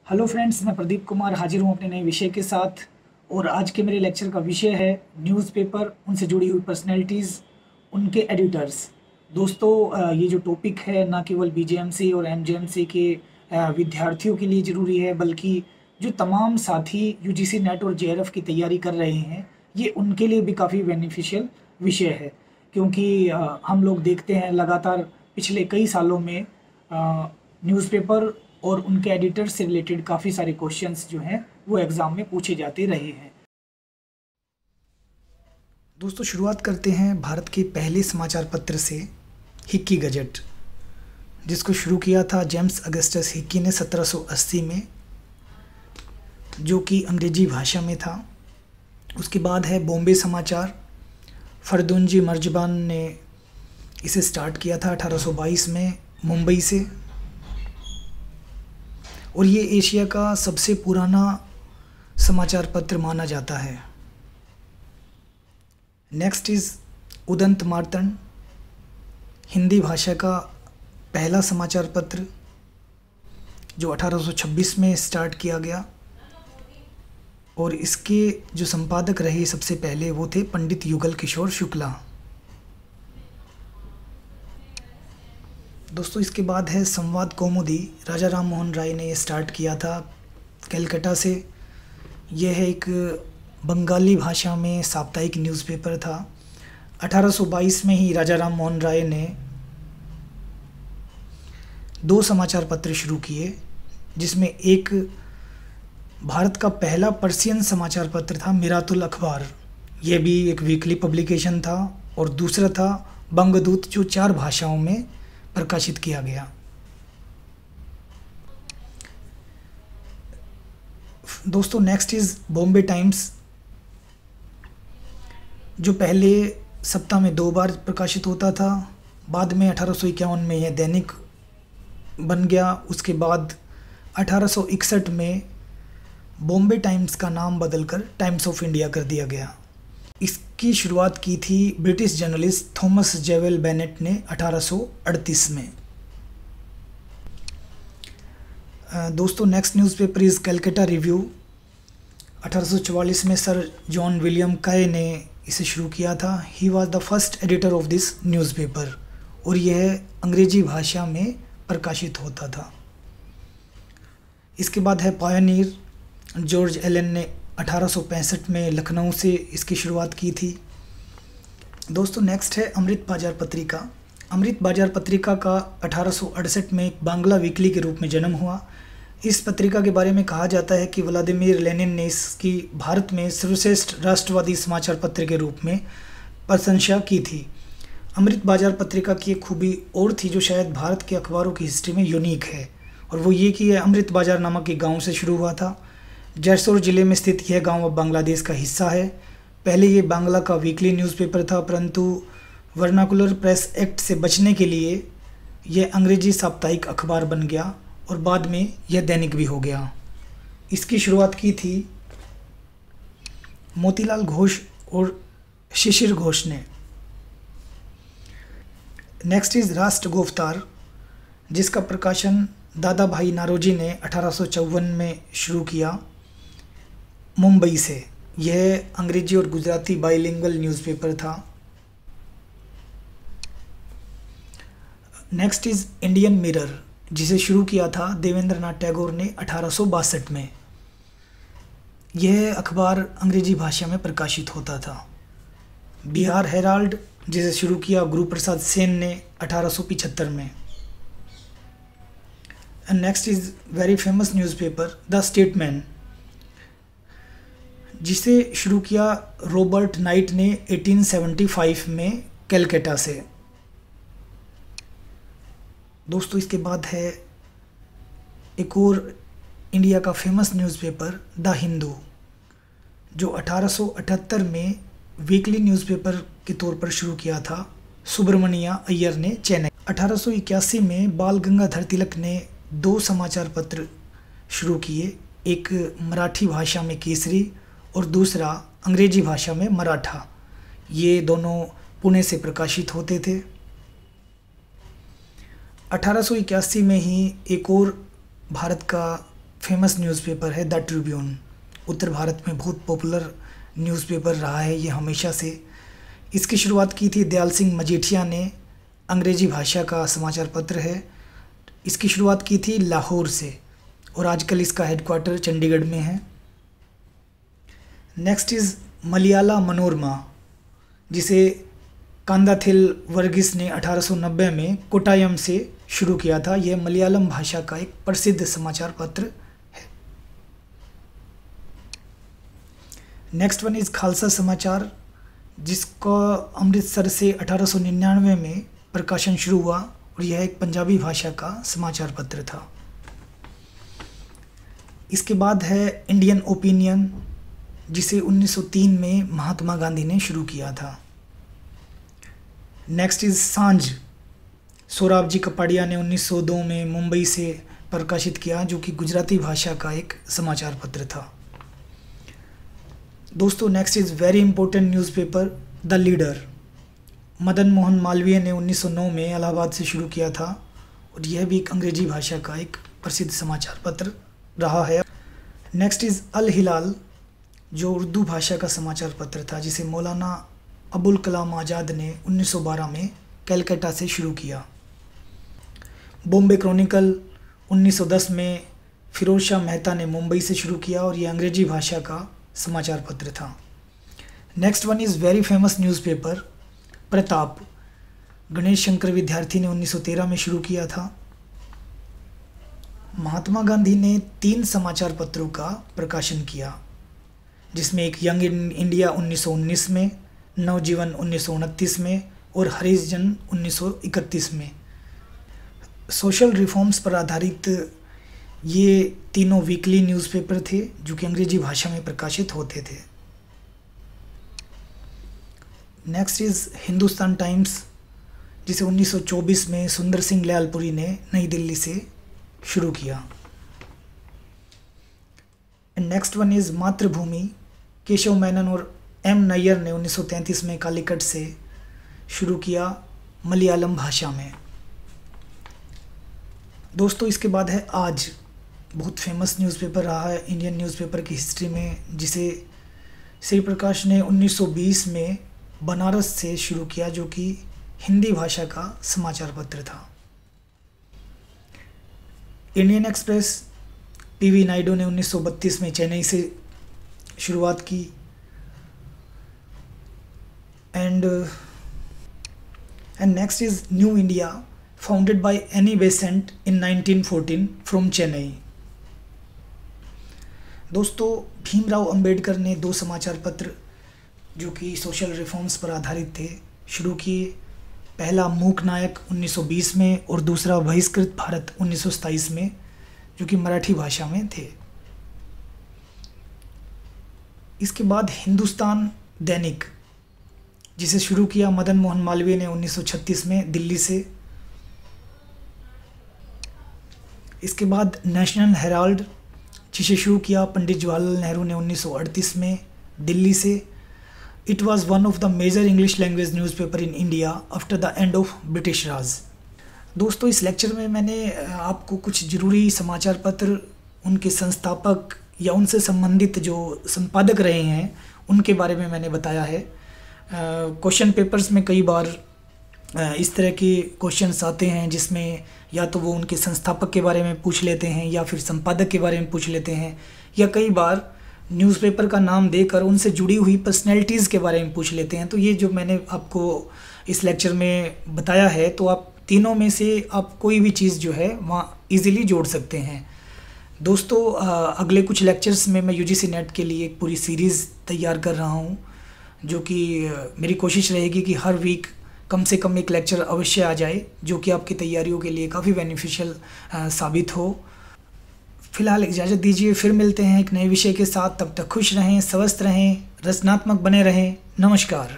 Hello friends, मैं प्रदीप कुमार हाजिर हूँ अपने नए विषय के साथ। और आज के मेरे लेक्चर का विषय है न्यूज़पेपर, उनसे जुड़ी हुई पर्सनैलिटीज़, उनके एडिटर्स। दोस्तों, ये जो टॉपिक है ना केवल बीजेएमसी और एमजेएमसी के विद्यार्थियों के लिए ज़रूरी है, बल्कि जो तमाम साथी यूजीसी नेट और जेआरएफ की तैयारी कर रहे हैं, ये उनके लिए भी काफ़ी बेनिफिशियल विषय है। क्योंकि हम लोग देखते हैं लगातार पिछले कई सालों में न्यूज़पेपर और उनके एडिटर से रिलेटेड काफ़ी सारे क्वेश्चंस जो हैं वो एग्ज़ाम में पूछे जाते रहे हैं। दोस्तों, शुरुआत करते हैं भारत के पहले समाचार पत्र से, हिक्की गजट, जिसको शुरू किया था जेम्स अगस्टस हिक्की ने 1780 में, जो कि अंग्रेजी भाषा में था। उसके बाद है बॉम्बे समाचार, फरदुनजी मर्जबान ने इसे स्टार्ट किया था 1822 में मुंबई से, और ये एशिया का सबसे पुराना समाचार पत्र माना जाता है। नेक्स्ट इज़ उदंत मार्तंड, हिंदी भाषा का पहला समाचार पत्र जो 1826 में स्टार्ट किया गया, और इसके जो संपादक रहे सबसे पहले वो थे पंडित युगल किशोर शुक्ला। दोस्तों, इसके बाद है संवाद कौमुदी, राजा राम मोहन राय ने ये स्टार्ट किया था कलकत्ता से। यह है एक बंगाली भाषा में साप्ताहिक न्यूज़पेपर था। 1822 में ही राजा राम मोहन राय ने 2 समाचार पत्र शुरू किए, जिसमें एक भारत का पहला पर्शियन समाचार पत्र था मिरातुल अखबार, यह भी एक वीकली पब्लिकेशन था, और दूसरा था बंगदूत, जो 4 भाषाओं में प्रकाशित किया गया। दोस्तों, नेक्स्ट इज़ बॉम्बे टाइम्स, जो पहले सप्ताह में 2 बार प्रकाशित होता था। बाद में 1851 में यह दैनिक बन गया। उसके बाद 1861 में बॉम्बे टाइम्स का नाम बदलकर टाइम्स ऑफ इंडिया कर दिया गया। इसकी शुरुआत की थी British journalist Thomas jewel Bennett ने 1838 में। दोस्तों, next newspaper is Calcutta review. 1844 में सर जॉन विलियम काय ने इसे शुरू किया था। He was the first editor of this newspaper, और यह अंग्रेजी भाषा में प्रकाशित होता था। इसके बाद है पायनियर, जॉर्ज एलन ने 1865 में लखनऊ से इसकी शुरुआत की थी। दोस्तों, नेक्स्ट है अमृत बाजार पत्रिका। अमृत बाजार पत्रिका का 1868 में एक बांग्ला वीकली के रूप में जन्म हुआ। इस पत्रिका के बारे में कहा जाता है कि व्लादिमीर लेनिन ने इसकी भारत में सर्वश्रेष्ठ राष्ट्रवादी समाचार पत्र के रूप में प्रशंसा की थी। अमृत बाजार पत्रिका की एक खूबी और थी जो शायद भारत के अखबारों की हिस्ट्री में यूनिक है, और वो ये कि यह अमृत बाजार नामक एक गाँव से शुरू हुआ था। जैसलमेर ज़िले में स्थित यह गांव अब बांग्लादेश का हिस्सा है। पहले ये बांग्ला का वीकली न्यूज़पेपर था, परंतु वर्नाकुलर प्रेस एक्ट से बचने के लिए यह अंग्रेजी साप्ताहिक अखबार बन गया, और बाद में यह दैनिक भी हो गया। इसकी शुरुआत की थी मोतीलाल घोष और शिशिर घोष ने। नेक्स्ट इज़ राष्ट्र गोफ्तार, जिसका प्रकाशन दादा भाई नारोजी ने 1854 में शुरू किया मुंबई से। यह अंग्रेजी और गुजराती बाइलिंगुअल न्यूज़पेपर था। नेक्स्ट इज़ इंडियन मिरर, जिसे शुरू किया था देवेंद्रनाथ टैगोर ने 1862 में। यह अखबार अंग्रेजी भाषा में प्रकाशित होता था। बिहार हेराल्ड, जिसे शुरू किया गुरु प्रसाद सेन ने 1875 में। And next is very famous newspaper the statesman, जिसे शुरू किया रॉबर्ट नाइट ने 1875 में कलकत्ता से। दोस्तों, इसके बाद है एक और इंडिया का फेमस न्यूज़पेपर द हिंदू, जो 1878 में वीकली न्यूज़पेपर के तौर पर शुरू किया था सुब्रमण्या अय्यर ने चेन्नई। 1881 में बाल गंगाधर तिलक ने 2 समाचार पत्र शुरू किए, एक मराठी भाषा में केसरी और दूसरा अंग्रेजी भाषा में मराठा। ये दोनों पुणे से प्रकाशित होते थे। 1881 में ही एक और भारत का फेमस न्यूज़पेपर है द ट्रिब्यून। उत्तर भारत में बहुत पॉपुलर न्यूज़पेपर रहा है ये हमेशा से। इसकी शुरुआत की थी दयाल सिंह मजीठिया ने। अंग्रेज़ी भाषा का समाचार पत्र है। इसकी शुरुआत की थी लाहौर से और आजकल इसका हेडक्वार्टर चंडीगढ़ में है। नेक्स्ट इज़ मलयाला मनोरमा, जिसे कांदाथिल वर्गीस ने 1890 में कोट्टायम से शुरू किया था। यह मलयालम भाषा का एक प्रसिद्ध समाचार पत्र है। नेक्स्ट वन इज़ खालसा समाचार, जिसका अमृतसर से 1899 में प्रकाशन शुरू हुआ और यह एक पंजाबी भाषा का समाचार पत्र था। इसके बाद है इंडियन ओपिनियन, जिसे 1903 में महात्मा गांधी ने शुरू किया था। नेक्स्ट इज़ सांझ, सोराबजी कपाड़िया ने 1902 में मुंबई से प्रकाशित किया, जो कि गुजराती भाषा का एक समाचार पत्र था। दोस्तों next is very important newspaper the leader. Madan Mohan Malviya ने 1909 में इलाहाबाद से शुरू किया था और यह भी एक अंग्रेजी भाषा का एक प्रसिद्ध समाचार पत्र रहा है। नेक्स्ट इज़ अल हिलाल, जो उर्दू भाषा का समाचार पत्र था, जिसे मौलाना अबुल कलाम आज़ाद ने 1912 में कलकत्ता से शुरू किया। बॉम्बे क्रॉनिकल 1910 में फिरोज शाह मेहता ने मुंबई से शुरू किया और यह अंग्रेजी भाषा का समाचार पत्र था। Next one is very famous newspaper Pratap. Ganesh Shankar विद्यार्थी ने 1913 में शुरू किया था। महात्मा गांधी ने 3 समाचार पत्रों का प्रकाशन किया, जिसमें एक यंग इंडिया 1919 में, नवजीवन 1929 में और हरिजन 1931 में। सोशल रिफॉर्म्स पर आधारित ये तीनों वीकली न्यूज़पेपर थे, जो कि अंग्रेजी भाषा में प्रकाशित होते थे। नेक्स्ट इज़ हिंदुस्तान टाइम्स, जिसे 1924 में सुंदर सिंह लयालपुरी ने नई दिल्ली से शुरू किया। नेक्स्ट वन इज़ मातृभूमि। केशव मेनन और एम नैयर ने 1933 में कालीकट से शुरू किया मलयालम भाषा में। दोस्तों इसके बाद है आज, बहुत फेमस न्यूज़पेपर रहा है इंडियन न्यूज़पेपर की हिस्ट्री में, जिसे श्री प्रकाश ने 1920 में बनारस से शुरू किया, जो कि हिंदी भाषा का समाचार पत्र था। इंडियन एक्सप्रेस पीवी नायडू ने 1932 में चेन्नई से शुरुआत की। And next is new India, founded by Annie Besant in 1914 from Chennai. दोस्तों भीमराव अंबेडकर ने 2 समाचार पत्र, जो कि सोशल रिफॉर्म्स पर आधारित थे, शुरू किए। पहला मूक नायक 1920 में और दूसरा बहिष्कृत भारत 1927 में, जो कि मराठी भाषा में थे। इसके बाद हिंदुस्तान दैनिक, जिसे शुरू किया मदन मोहन मालवीय ने 1936 में दिल्ली से। इसके बाद नेशनल हेराल्ड, जिसे शुरू किया पंडित जवाहरलाल नेहरू ने 1938 में दिल्ली से। It was one of the major English language newspaper in India after the end of British Raj. दोस्तों इस लेक्चर में मैंने आपको कुछ ज़रूरी समाचार पत्र, उनके संस्थापक या उनसे संबंधित जो संपादक रहे हैं, उनके बारे में मैंने बताया है। क्वेश्चन पेपर्स में कई बार इस तरह के क्वेश्चंस आते हैं, जिसमें या तो वो उनके संस्थापक के बारे में पूछ लेते हैं या फिर संपादक के बारे में पूछ लेते हैं, या कई बार न्यूज़पेपर का नाम देकर उनसे जुड़ी हुई पर्सनैलिटीज़ के बारे में पूछ लेते हैं। तो ये जो मैंने आपको इस लेक्चर में बताया है, तो आप तीनों में से आप कोई भी चीज़ जो है वहाँ ईज़िली जोड़ सकते हैं। दोस्तों अगले कुछ लेक्चर्स में मैं यूजीसी नेट के लिए एक पूरी सीरीज़ तैयार कर रहा हूँ, जो कि मेरी कोशिश रहेगी कि हर वीक कम से कम एक लेक्चर अवश्य आ जाए, जो कि आपकी तैयारियों के लिए काफ़ी बेनिफिशियल साबित हो। फिलहाल इजाज़त दीजिए, फिर मिलते हैं एक नए विषय के साथ। तब तक खुश रहें, स्वस्थ रहें, रचनात्मक बने रहें। नमस्कार।